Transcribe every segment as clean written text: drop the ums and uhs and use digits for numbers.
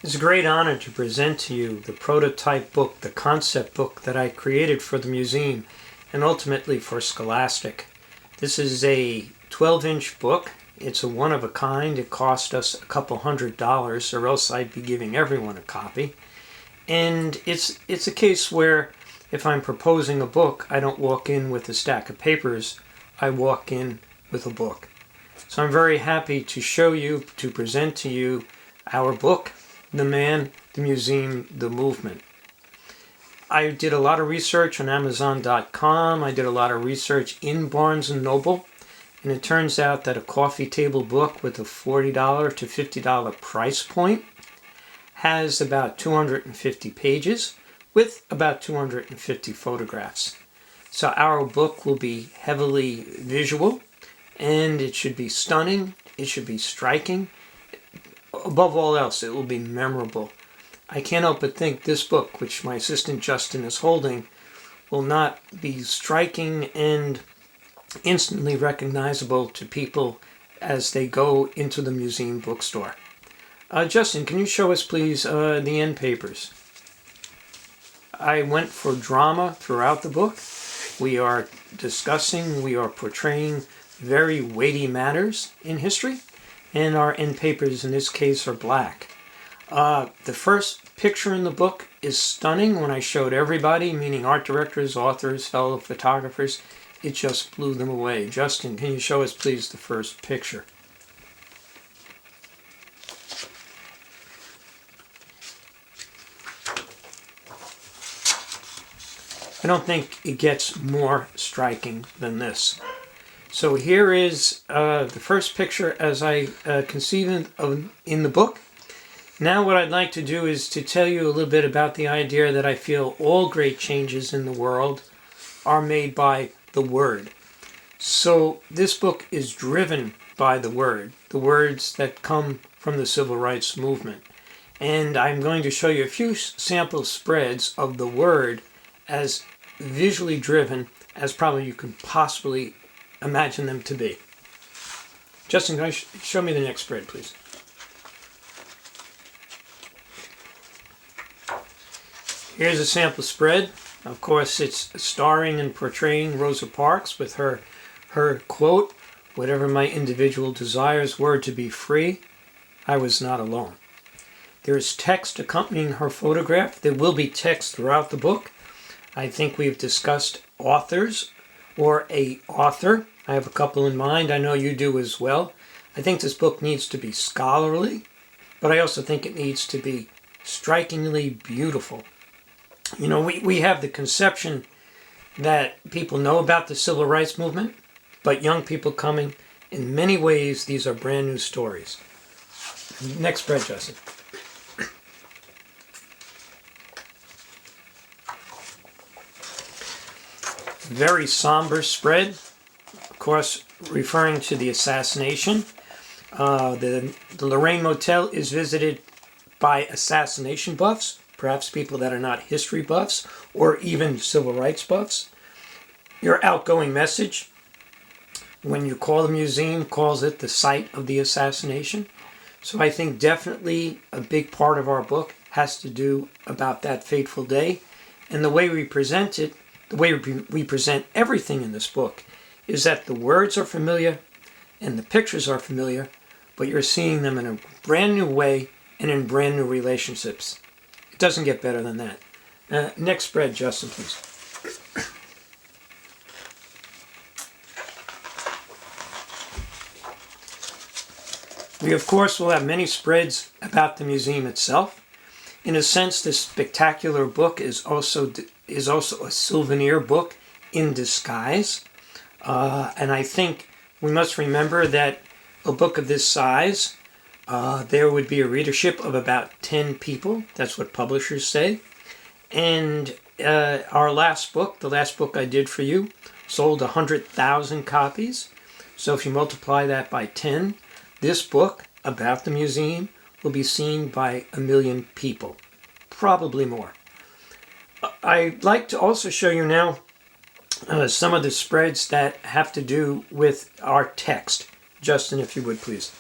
It's a great honor to present to you the prototype book, the concept book that I created for the museum and ultimately for Scholastic. This is a 12-inch book. It's a one of a kind. It cost us a couple $100 or else I'd be giving everyone a copy. And it's a case where if I'm proposing a book, I don't walk in with a stack of papers. I walk in with a book. So I'm very happy to show you, to present to you our book, The Man, the Museum, the Movement. I did a lot of research on Amazon.com. I did a lot of research in Barnes & Noble. And it turns out that a coffee table book with a $40 to $50 price point has about 250 pages with about 250 photographs. So our book will be heavily visual, and it should be stunning, it should be striking. Above all else, it will be memorable. I can't help but think this book, which my assistant Justin is holding, will not be striking and instantly recognizable to people as they go into the museum bookstore. Justin, can you show us, please, the end papers? I went for drama throughout the book. We are discussing, we are portraying very weighty matters in history, and our end papers in this case are black. The first picture in the book is stunning. When I showed everybody, meaning art directors, authors, fellow photographers, it just blew them away. Justin, can you show us please the first picture? I don't think it gets more striking than this. So here is the first picture as I conceive of in the book. Now what I'd like to do is to tell you a little bit about the idea that I feel all great changes in the world are made by the word. So this book is driven by the words that come from the civil rights movement. And I'm going to show you a few sample spreads of the word as visually driven as probably you can possibly imagine them to be. Justin, can you show me the next spread, please? Here's a sample spread. Of course, it's starring and portraying Rosa Parks with her quote, "Whatever my individual desires were to be free, I was not alone." There's text accompanying her photograph. There will be text throughout the book. I think we've discussed authors or a author. I have a couple in mind. I know you do as well. I think this book needs to be scholarly, but I also think it needs to be strikingly beautiful. You know, we have the conception that people know about the civil rights movement, but young people coming, in many ways, these are brand new stories. Next spread, Justin. Very somber spread, of course, referring to the assassination. The Lorraine Motel is visited by assassination buffs, perhaps people that are not history buffs or even civil rights buffs. Your outgoing message, when you call the museum, calls it the site of the assassination. So I think definitely a big part of our book has to do about that fateful day. And the way we present it, the way we present everything in this book is that the words are familiar and the pictures are familiar, but you're seeing them in a brand new way and in brand new relationships. It doesn't get better than that. Next spread, Justin, please. We, of course, will have many spreads about the museum itself. In a sense, this spectacular book is also a souvenir book in disguise. And I think we must remember that a book of this size, there would be a readership of about 10 people. That's what publishers say. And our last book, the last book I did for you, sold 100,000 copies. So if you multiply that by 10, this book about the museum will be seen by 1 million people, probably more. I'd like to also show you now some of the spreads that have to do with our text. Justin, if you would, please.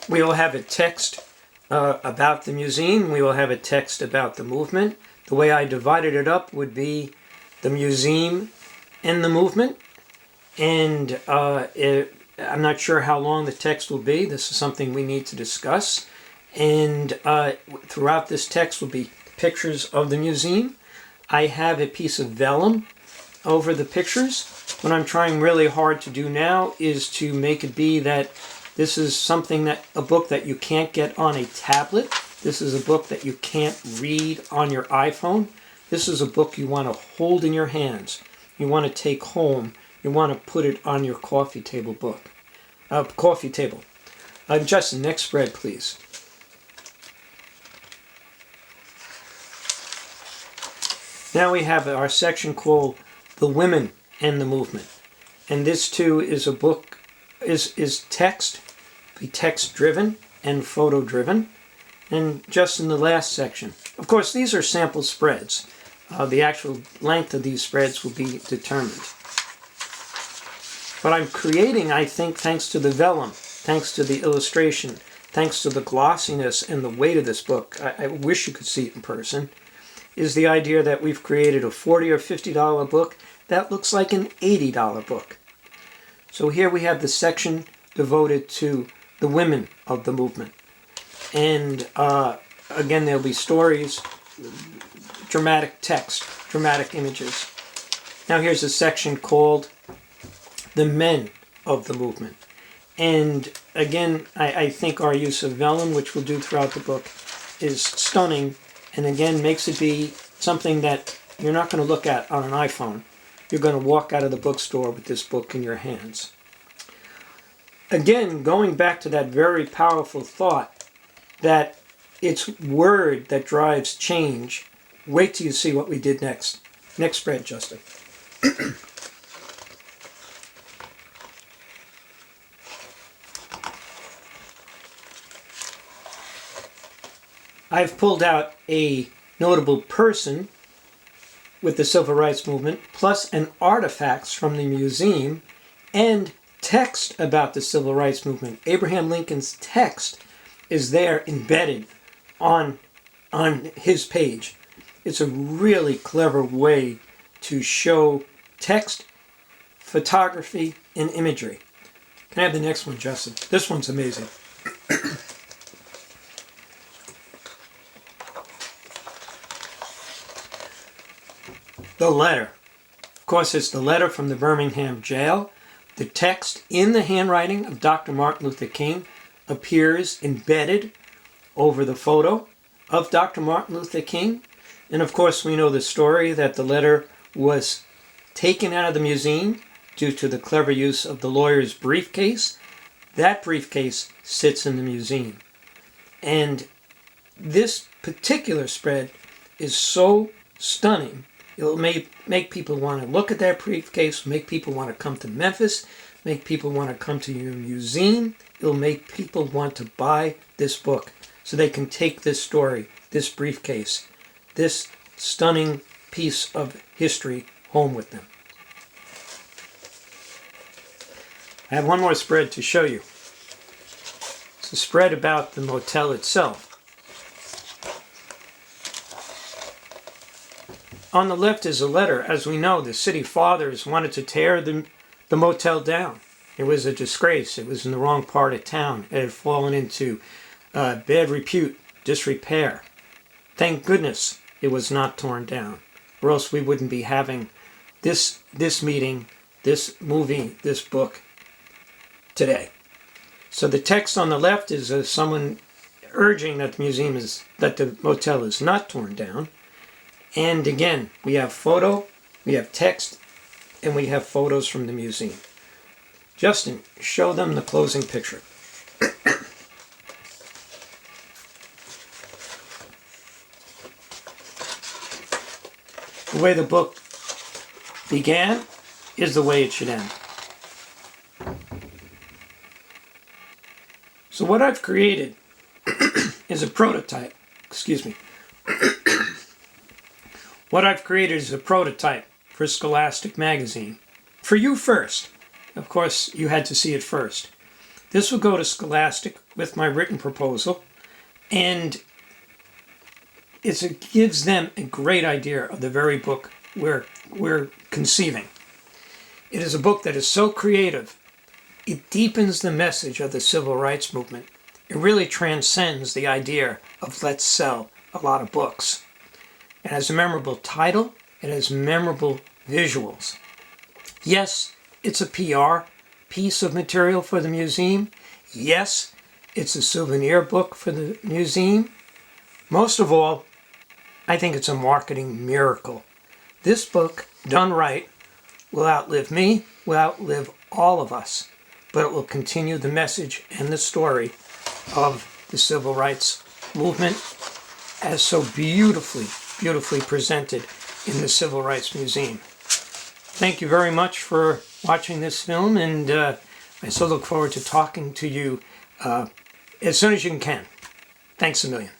We will have a text about the museum. We will have a text about the movement. The way I divided it up would be the museum and the movement. And I'm not sure how long the text will be. This is something we need to discuss. And throughout this text will be pictures of the museum. I have a piece of vellum over the pictures. What I'm trying really hard to do now is to make it be that this is a book that you can't get on a tablet. This is a book that you can't read on your iPhone. This is a book you want to hold in your hands. You want to take home. You want to put it on your coffee table Justin, next spread, please. Now we have our section called The Women and the Movement. And this too is a book, is text, be text driven and photo driven. And just in the last section, of course, these are sample spreads. The actual length of these spreads will be determined. But I'm creating, I think, thanks to the vellum, thanks to the illustration, thanks to the glossiness and the weight of this book, I wish you could see it in person, is the idea that we've created a $40 or $50 book that looks like an $80 book. So here we have the section devoted to the women of the movement. And again, there'll be stories, dramatic text, dramatic images. Now here's a section called The Men of the Movement. And again, I think our use of vellum, which we'll do throughout the book, is stunning, and again makes it be something that you're not going to look at on an iPhone. You're going to walk out of the bookstore with this book in your hands. Again, going back to that very powerful thought that it's word that drives change. Wait till you see what we did next. Next spread, Justin. I've pulled out a notable person with the Civil Rights Movement, plus an artifacts from the museum and text about the Civil Rights Movement. Abraham Lincoln's text is there embedded on his page. It's a really clever way to show text, photography, and imagery. Can I have the next one, Justin? This one's amazing. The letter. Of course, it's the letter from the Birmingham jail. The text in the handwriting of Dr. Martin Luther King appears embedded over the photo of Dr. Martin Luther King. And of course, we know the story that the letter was taken out of the museum due to the clever use of the lawyer's briefcase. That briefcase sits in the museum. And this particular spread is so stunning. It'll make people want to look at that briefcase, make people want to come to Memphis, make people want to come to your museum. It'll make people want to buy this book so they can take this story, this briefcase, this stunning piece of history home with them. I have one more spread to show you. It's a spread about the motel itself. On the left is a letter. As we know, the city fathers wanted to tear the motel down. It was a disgrace. It was in the wrong part of town. It had fallen into bad repute, disrepair. Thank goodness it was not torn down, or else we wouldn't be having this meeting, this movie, this book today. So the text on the left is someone urging that the motel is not torn down. And again, we have photo, we have text, and we have photos from the museum. Justin, show them the closing picture. The way the book began is the way it should end. So what I've created is a prototype. Excuse me. What I've created is a prototype for Scholastic Magazine. For you first. Of course, you had to see it first. This will go to Scholastic with my written proposal, and it gives them a great idea of the very book we're conceiving. It is a book that is so creative, it deepens the message of the civil rights movement. It really transcends the idea of let's sell a lot of books. It has a memorable title, it has memorable visuals. Yes, it's a PR piece of material for the museum. Yes, it's a souvenir book for the museum. Most of all, I think it's a marketing miracle. This book, done right, will outlive me, will outlive all of us, but it will continue the message and the story of the civil rights movement as so beautifully presented in the Civil Rights Museum. Thank you very much for watching this film, and I so look forward to talking to you as soon as you can. Thanks a million.